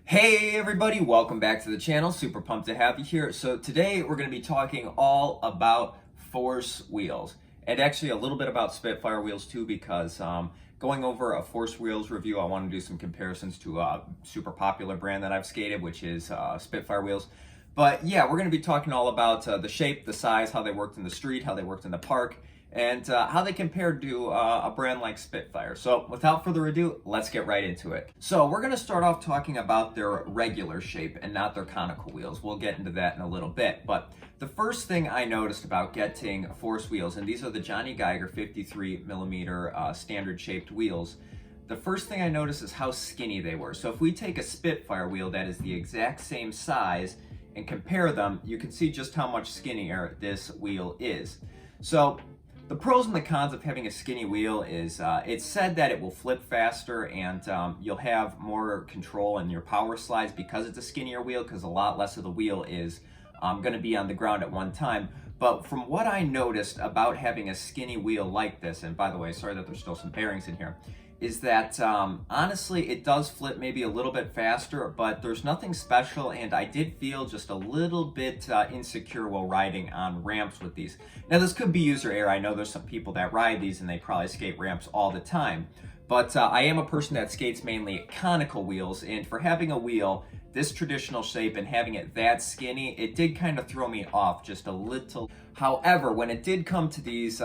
Hey everybody, welcome back to the channel. Super pumped to have you here. So today we're going to be talking all about Force wheels and actually a little bit about Spitfire wheels too, because going over a Force wheels review, I want to do some comparisons to a super popular brand that I've skated, which is Spitfire wheels. But yeah, we're going to be talking all about the shape, the size, how they worked in the street, how they worked in the park, and how they compared to a brand like Spitfire. So without further ado, let's get right into it. So we're going to start off talking about their regular shape and not their conical wheels. We'll get into that in a little bit. But the first thing I noticed about getting Force wheels, and these are the Johnny Geiger 53 millimeter standard shaped wheels, the first thing I noticed is how skinny they were. So if we take a Spitfire wheel that is the exact same size and compare them, you can see just how much skinnier this wheel is. So the pros and the cons of having a skinny wheel is it's said that it will flip faster and you'll have more control in your power slides because it's a skinnier wheel, because a lot less of the wheel is going to be on the ground at one time. But from what I noticed about having a skinny wheel like this, and by the way, sorry that there's still some bearings in here, is that honestly it does flip maybe a little bit faster, but there's nothing special, and I did feel just a little bit insecure while riding on ramps with these. Now this could be user error. I know there's some people that ride these and they probably skate ramps all the time, but I am a person that skates mainly conical wheels, and for having a wheel this traditional shape and having it that skinny, it did kind of throw me off just a little. However, when it did come to these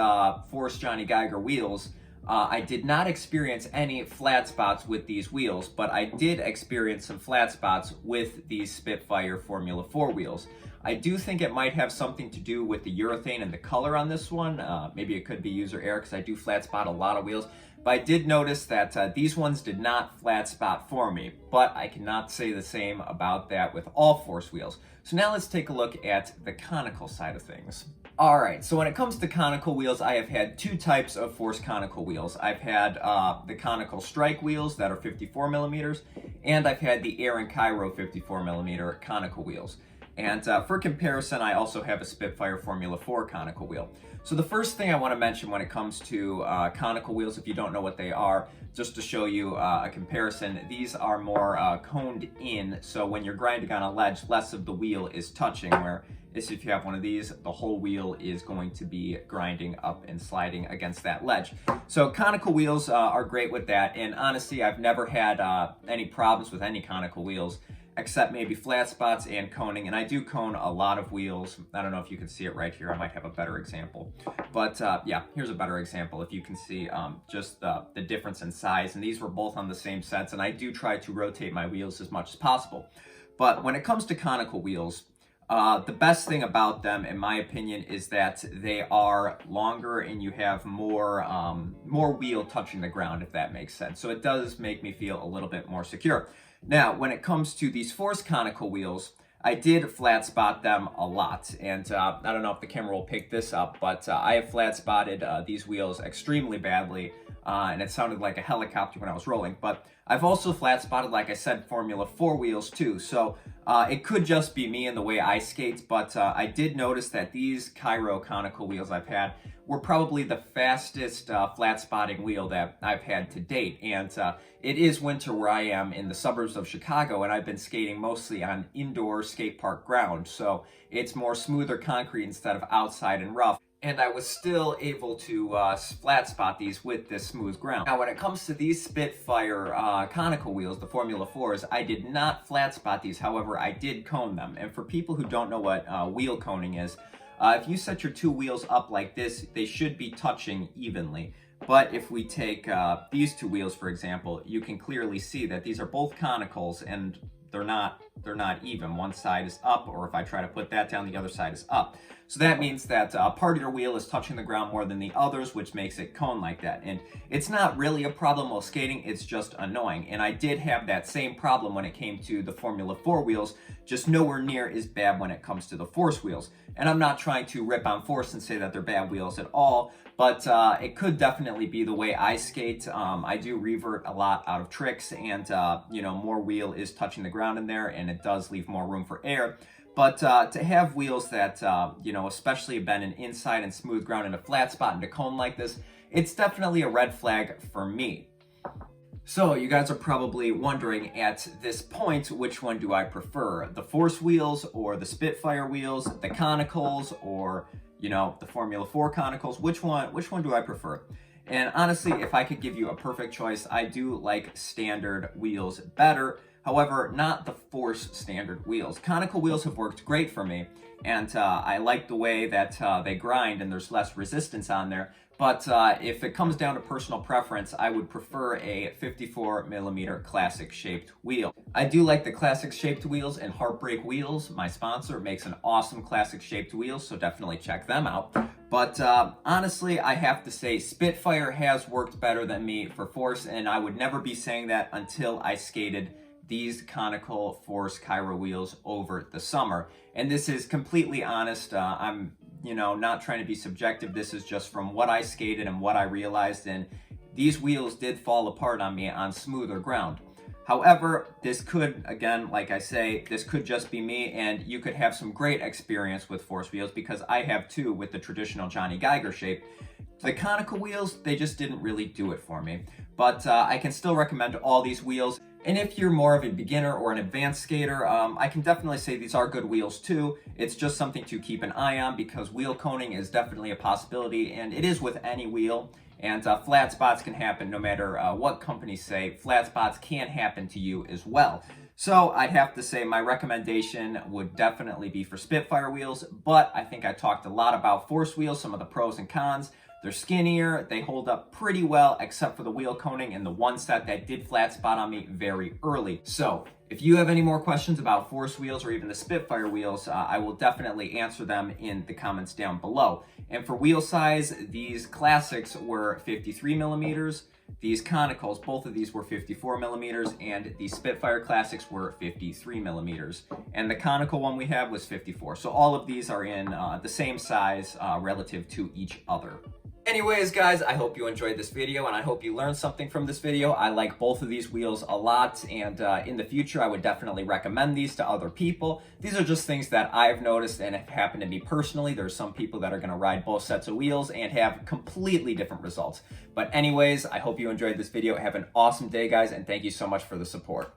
Force Johnny Geiger wheels, I did not experience any flat spots with these wheels, but I did experience some flat spots with these Spitfire Formula 4 wheels. I do think it might have something to do with the urethane and the color on this one. Maybe it could be user error because I do flat spot a lot of wheels. But I did notice that these ones did not flat spot for me, but I cannot say the same about that with all Force wheels. So now let's take a look at the conical side of things. All right, so when it comes to conical wheels, I have had two types of Force conical wheels. I've had the Conical Strike wheels that are 54 millimeters, and I've had the Air and Cairo 54 millimeter conical wheels. And for comparison, I also have a Spitfire Formula 4 conical wheel. So the first thing I want to mention when it comes to conical wheels, if you don't know what they are, just to show you a comparison, these are more coned in, so when you're grinding on a ledge, less of the wheel is touching, where if you have one of these, the whole wheel is going to be grinding up and sliding against that ledge. So conical wheels are great with that, and honestly, I've never had any problems with any conical wheels, except maybe flat spots and coning, and I do cone a lot of wheels. I don't know if you can see it right here. I might have a better example, but yeah, here's a better example. If you can see just the difference in size, and these were both on the same sets, and I do try to rotate my wheels as much as possible. But when it comes to conical wheels, the best thing about them, in my opinion, is that they are longer and you have more wheel touching the ground, if that makes sense. So it does make me feel a little bit more secure. Now, when it comes to these Force conical wheels, I did flat spot them a lot, and I don't know if the camera will pick this up, but I have flat spotted these wheels extremely badly, and it sounded like a helicopter when I was rolling. But I've also flat spotted, like I said, Formula 4 wheels too, so it could just be me and the way I skate, but I did notice that these Cairo conical wheels I've had were probably the fastest flat spotting wheel that I've had to date. And it is winter where I am in the suburbs of Chicago, and I've been skating mostly on indoor skate park ground, so it's more smoother concrete instead of outside and rough. And I was still able to flat spot these with this smooth ground. Now, when it comes to these Spitfire conical wheels, the Formula 4s, I did not flat spot these. However, I did cone them. And for people who don't know what wheel coning is, if you set your two wheels up like this, they should be touching evenly. But if we take these two wheels, for example, you can clearly see that these are both conicals, and they're not even. One side is up, or if I try to put that down, the other side is up. So that means that part of your wheel is touching the ground more than the others, which makes it cone like that. And it's not really a problem while skating, it's just annoying. And I did have that same problem when it came to the Formula 4 wheels, just nowhere near as bad when it comes to the Force wheels. And I'm not trying to rip on Force and say that they're bad wheels at all, but it could definitely be the way I skate. I do revert a lot out of tricks, and you know, more wheel is touching the ground in there, and it does leave more room for air. But to have wheels that, you know, especially been an inside and smooth ground in a flat spot and to cone like this, it's definitely a red flag for me. So you guys are probably wondering at this point, which one do I prefer? The Force wheels or the Spitfire wheels, the Conicals or, the Formula 4 Conicals? Which one do I prefer? And honestly, if I could give you a perfect choice, I do like standard wheels better. However, not the Force standard wheels. Conical wheels have worked great for me, and I like the way that they grind and there's less resistance on there. But if it comes down to personal preference, I would prefer a 54 millimeter classic shaped wheel. I do like the classic shaped wheels, and Heartbreak Wheels, my sponsor, makes an awesome classic shaped wheel, so definitely check them out. But honestly, I have to say Spitfire has worked better than me for Force, and I would never be saying that until I skated these Conical Force Kyro wheels over the summer. And this is completely honest. I'm not trying to be subjective. This is just from what I skated and what I realized, and these wheels did fall apart on me on smoother ground. However, this could, again, like I say, this could just be me, and you could have some great experience with Force wheels, because I have too with the traditional Johnny Geiger shape. The Conical wheels, they just didn't really do it for me. But I can still recommend all these wheels. And if you're more of a beginner or an advanced skater, I can definitely say these are good wheels too. It's just something to keep an eye on, because wheel coning is definitely a possibility, and it is with any wheel. And flat spots can happen no matter what companies say. Flat spots can happen to you as well. So I'd have to say my recommendation would definitely be for Spitfire wheels, but I think I talked a lot about Force wheels, some of the pros and cons. They're skinnier, they hold up pretty well, except for the wheel coning and the one set that did flat spot on me very early. So if you have any more questions about Force wheels or even the Spitfire wheels, I will definitely answer them in the comments down below. And for wheel size, these classics were 53 millimeters. These Conicals, both of these were 54 millimeters, and the Spitfire Classics were 53 millimeters. And the Conical one we have was 54. So all of these are in the same size relative to each other. Anyways, guys, I hope you enjoyed this video, and I hope you learned something from this video. I like both of these wheels a lot, and in the future, I would definitely recommend these to other people. These are just things that I've noticed and have happened to me personally. There's some people that are going to ride both sets of wheels and have completely different results. But anyways, I hope you enjoyed this video. Have an awesome day, guys, and thank you so much for the support.